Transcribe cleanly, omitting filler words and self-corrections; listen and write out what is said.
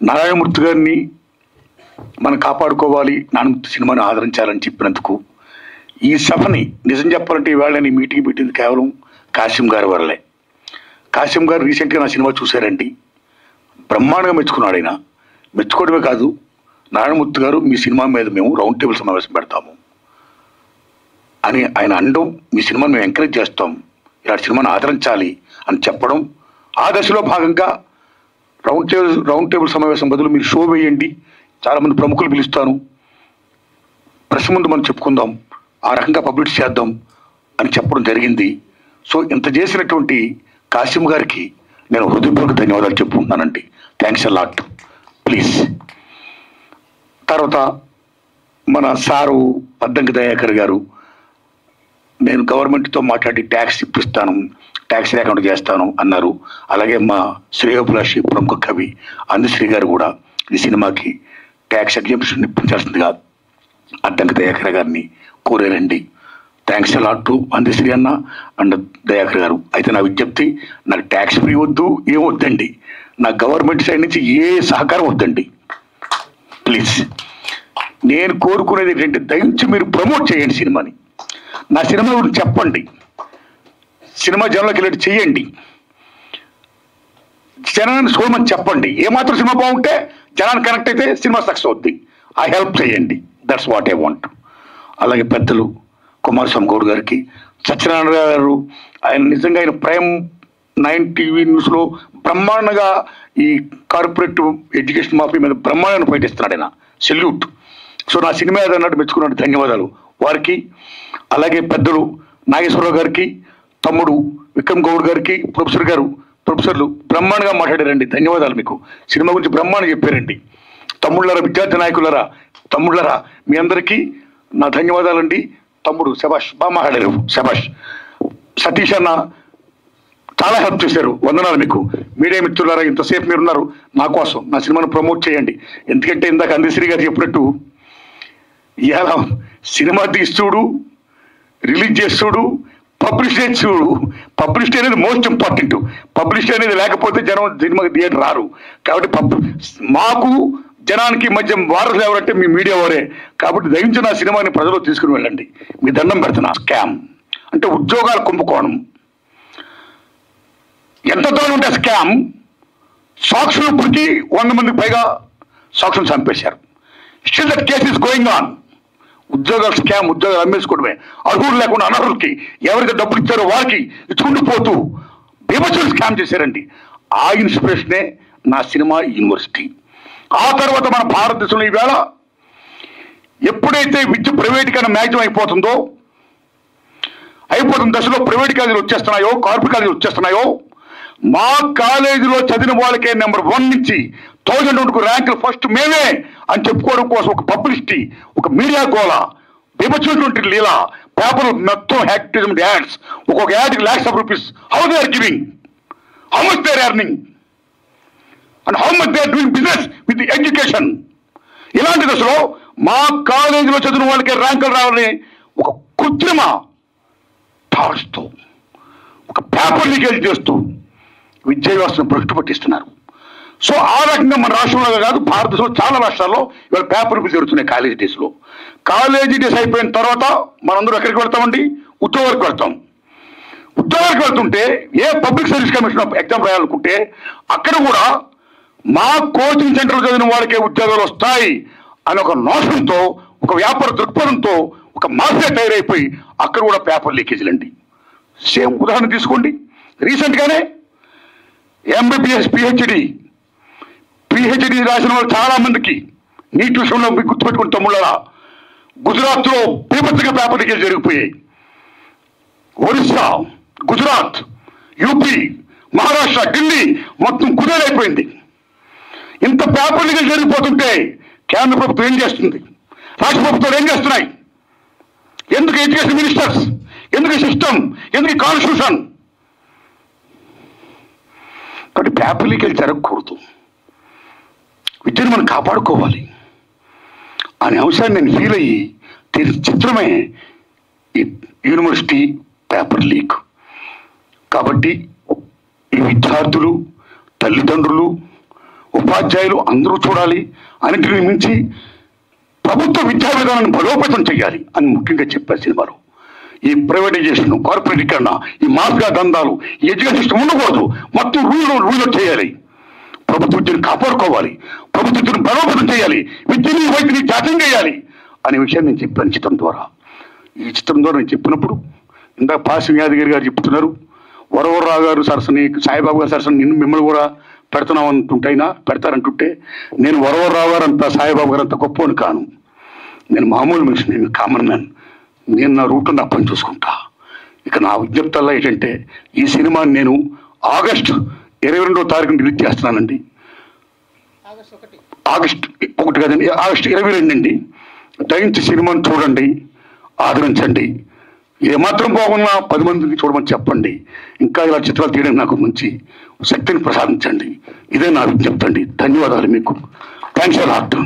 నారాయణమూర్తి గారిని మనం కాపాడుకోవాలి, నారాయణమూర్తి సినిమాని ఆదరించాలని చెప్పినందుకు ఈ సభని నిజం చెప్పాలంటే ఈవేళ నేను ఈ మీటింగ్ పెట్టింది కేవలం కాసిం గారి వల్లే. కాసిం గారు రీసెంట్గా నా సినిమా చూశారండి, బ్రహ్మాండంగా మెచ్చుకున్నాడు. ఆయన మెచ్చుకోవడమే కాదు, నారాయణమూర్తి గారు మీ సినిమా మీద మేము రౌండ్ టేబుల్ సమావేశం పెడతాము అని ఆయన అనడం, మీ సినిమాని మేము ఎంకరేజ్ చేస్తాం, ఇలాంటి సినిమాని ఆదరించాలి అని చెప్పడం, ఆ దశలో భాగంగా రౌండ్ టేబుల్ సమావేశం బదులు మీరు షో వేయండి, చాలామంది ప్రముఖులు పిలుస్తాను, ప్రెస్ ముందు మనం చెప్పుకుందాం, ఆ రకంగా పబ్లిష్ చేద్దాం అని చెప్పడం జరిగింది. సో ఇంత చేసినటువంటి కాసిం గారికి నేను హృదయపూర్వక ధన్యవాదాలు చెప్పుకుంటున్నానండి. Thanks a lot. ప్లీజ్. తర్వాత మన సారు పద్దంకి దయాకర్ గారు, నేను గవర్నమెంట్తో మాట్లాడి ట్యాక్స్ ఇప్పిస్తాను, ట్యాక్స్ లేకుండా చేస్తాను అన్నారు. అలాగే మా శ్రేయోభిలాషి ప్రముఖ కవి అందశ్రీ గారు కూడా ఈ సినిమాకి ట్యాక్స్ ఎగ్జామ్షన్ ఇప్పించాల్సిందిగా అద్దంకి దయాకర్ గారిని కోరారండి. Thanks a lot to Andasri అన్న అండ్ దయాకర్ గారు. అయితే నా విజ్ఞప్తి, నాకు ట్యాక్స్ ఫ్రీ వద్దు, ఏం వద్దండి, నా గవర్నమెంట్ సైడ్ నుంచి ఏ సహకారం వద్దండి ప్లీజ్. నేను కోరుకునేది ఏంటంటే దయించి మీరు ప్రమోట్ చేయండి సినిమాని, నా సినిమా గురించి చెప్పండి, సినిమా జనంలోకి వెళ్ళి చేయండి, జనాన్ని చూడమని చెప్పండి. ఏమాత్రం సినిమా బాగుంటే జనాన్ని కనెక్ట్ అయితే సినిమా సక్సెస్ అవుద్ది. ఆ హెల్ప్ చేయండి, దట్స్ వాట్ ఐ వాంట్. అలాగే పెద్దలు కుమారస్వామి గౌడ్ గారికి, సత్యనారాయణ గారు, ఆయన నిజంగా ఆయన ప్రైమ్ 9 టీవీ న్యూస్లో బ్రహ్మాండంగా ఈ కార్పొరేట్ ఎడ్యుకేషన్ మాఫీ మీద బ్రహ్మాండంగా ఫైట్ ఇస్తున్నాడు ఆయన, సెల్యూట్. సో నా సినిమా ఏదన్నట్టు మెచ్చుకున్నట్టు ధన్యవాదాలు వారికి. అలాగే పెద్దలు నాగేశ్వరరావు గారికి, తమ్ముడు విక్రమ్ గౌడ్ గారికి, ప్రొఫెసర్లు బ్రహ్మాండంగా మాట్లాడారండి, ధన్యవాదాలు మీకు. సినిమా గురించి బ్రహ్మాండంగా చెప్పారండి. తమ్ముళ్ళరా, విద్యార్థి నాయకులరా, తమ్ముళ్ళరా, మీ అందరికీ నా ధన్యవాదాలండి. తమ్ముడు శభాష్, బాగా మాట్లాడారు, శభాష్. సతీష్ అన్న చాలా హెల్ప్ చేశారు, వందనాలు మీకు. మీడియా మిత్రులారా, ఇంతసేపు మీరున్నారు నా కోసం, నా సినిమాను ప్రమోట్ చేయండి. ఎందుకంటే ఇందాక అందశ్రీ గారు చెప్పినట్టు ఇవాళ సినిమా తీస్తుడు, రిలీజ్ చేస్తుడు, పబ్లిష్ చేస్తుడు. పబ్లిష్ అనేది మోస్ట్ ఇంపార్టెంట్. పబ్లిష్ అనేది లేకపోతే జనం సినిమాకి థియేటర్ రారు. కాబట్టి మాకు జనానికి మధ్య వారసులు ఎవరంటే మీ మీడియా వారే. కాబట్టి దయించి నా సినిమాని ప్రజలు తీసుకుని వెళ్ళండి, మీ దండం పెడుతున్నా. స్కామ్ అంటే ఉద్యోగాల కుంభకోణం, ఎంత దూరం ఉంటే స్కామ్. సాక్షులు ఇప్పటికీ 100 మందికి పైగా సాక్షులు చంపేశారు. Still that case is going on. ఉద్యోగాలు స్కామ్, ఉద్యోగాలు అమ్మేసుకోవడమే. అర్హులు లేకుండా అనర్హులకి, ఎవరికి డబ్బులు ఇచ్చారో వారికి ఇచ్చుకుంటూ పోతూ బీభత్సంగా స్కామ్ చేశారండి. ఆ ఇన్స్పిరేషనే నా సినిమా యూనివర్సిటీ. ఆ తర్వాత మన భారతదేశంలో ఈవేళ ఎప్పుడైతే విద్య ప్రైవేటీకరణ మ్యాక్సిమం అయిపోతున్న దశలో ప్రైవేట్ కాలేజీలు వచ్చేస్తున్నాయో, కార్పొరేట్ కాలేజీలు వచ్చేస్తున్నాయో, మా కాలేజీలో చదివిన వాళ్ళకే నెంబర్ 1 నుంచి 1000 వరకు ర్యాంకులు ఫస్ట్ మేమే అని చెప్పుకోవడం కోసం ఒక పబ్లిసిటీ, ఒక మీడియా గోళ, విభజించినటువంటి లీలా, పేపర్లు మొత్తం యాక్టివిజం యాడ్స్, ఒక్కొక్క యాడ్కి lakhs of rupees. How they are giving, how much they are earning and how much they are doing business with the education. ఇలాంటి దశలో మా కాలేజీలో చదివిన వాళ్ళకే ర్యాంకులు రావాలని ఒక కృత్రిమ థాట్స్తో, ఒక పేపర్ లీకేజ్ చేస్తూ విద్యా వ్యవస్థను భ్రష్టు పట్టిస్తున్నారు. సో ఆ రకంగా మన రాష్ట్రంలో కాదు, భారతదేశంలో చాలా రాష్ట్రాల్లో ఇవాళ పేపర్ లీకేజ్ జరుగుతున్నాయి కాలేజీ డేస్లో. కాలేజీ డేస్ అయిపోయిన తర్వాత మనందరూ ఎక్కడికి వెళ్తామండి? ఉద్యోగాలకు వెళ్తాం. ఉద్యోగాలకు వెళ్తుంటే ఏ పబ్లిక్ సర్వీస్ కమిషన్ ఎగ్జామ్ రాయాలనుకుంటే అక్కడ కూడా మా కోచింగ్ సెంటర్లో చదివిన వాళ్ళకే ఉద్యోగాలు వస్తాయి అని ఒక నోషంతో, ఒక వ్యాపార దృక్పథంతో ఒక మాఫియా తయారైపోయి అక్కడ కూడా పేపర్ లీకేజీలు అండి. సేమ్ ఉదాహరణ తీసుకోండి, రీసెంట్గానే ఎంబీబీఎస్ పిహెచ్డి రాసిన వాళ్ళు చాలా మందికి నీట్ విషయంలో మీకు గుర్తుపెట్టుకుని తమ్ముళ్ళరా, గుజరాత్లో బీభత్సంగా పేపర్ లీకేజ్ జరిగిపోయాయి. ఒరిస్సా, గుజరాత్, యూపీ, మహారాష్ట్ర, ఢిల్లీ మొత్తం కుదేలైపోయింది. ఇంత పేపర్ లీకేజ్ జరిగిపోతుంటే కేంద్ర ప్రభుత్వం ఏం చేస్తుంది, రాష్ట్ర ప్రభుత్వాలు ఏం చేస్తున్నాయి? ఎందుకు ఎడ్యుకేషన్ మినిస్టర్స్, ఎందుకు సిస్టమ్, ఎందుకు కాన్స్టిట్యూషన్? కాబట్టి పేపర్ లీకేజ్ జరగకూడదు, విద్యను మనం కాపాడుకోవాలి అనే అంశాన్ని నేను ఫీల్ అయ్యి చిత్రమే ఈ యూనివర్సిటీ పేపర్ లీక్. కాబట్టి ఈ విద్యార్థులు, తల్లిదండ్రులు ఉపాధ్యాయులు అందరూ చూడాలి, అన్నింటిని మించి ప్రభుత్వ విద్యా విధానాన్ని బలోపేతం చేయాలి అని ముఖ్యంగా చెప్పారు సినిమాలో. ఈ ప్రైవేటైజేషన్, కార్పొరేటీకరణ, ఈ మాఫియా దందాలు, ఈ ఎడ్యుకేషన్ సిస్టమ్ ఉండకూడదు. మొత్తం రూల్ చేయాలి. ప్రభుత్వ విద్యను కాపాడుకోవాలి, ప్రభుత్వ విద్యను బలోపేతం చేయాలి, విద్యని వైద్యుని జాతీయం చేయాలి అనే విషయాన్ని నేను చెప్పాను చిత్రం ద్వారా. ఈ చిత్రం ద్వారా నేను చెప్పినప్పుడు ఇందాక పాసి యాదగిరి గారు చెప్తున్నారు, వరవరరావు గారు సరసని, సాయిబాబు గారు సరసని మిమ్మల్ని కూడా పెడుతున్నాం అంటుంటైనా పెడతారంటుంటే, నేను వరవరరావు గారు అంత, సాయిబాబు గారు అంత గొప్పని కాను. నేను మామూలు మనిషి, నేను కామన్ మ్యాన్. నేను నా రూట్లో నా పని చూసుకుంటా. ఇక నా విజ్ఞప్తల్లా ఏంటంటే, ఈ సినిమాని నేను ఆగస్టు 22వ తారీఖున రిలీజ్ చేస్తున్నానండి. ఆగస్టు 1 కదండి, ఆగస్టు 22 అండి. దయించి సినిమాని చూడండి, ఆదరించండి. ఏమాత్రం బాగున్నా 10 మందికి చూడమని చెప్పండి. ఇంకా ఇలా చిత్రాలు తీయడానికి నాకు మంచి శక్తిని ప్రసాదించండి. ఇదే నా విజ్ఞప్తి అండి. ధన్యవాదాలు మీకు. Thanks a lot.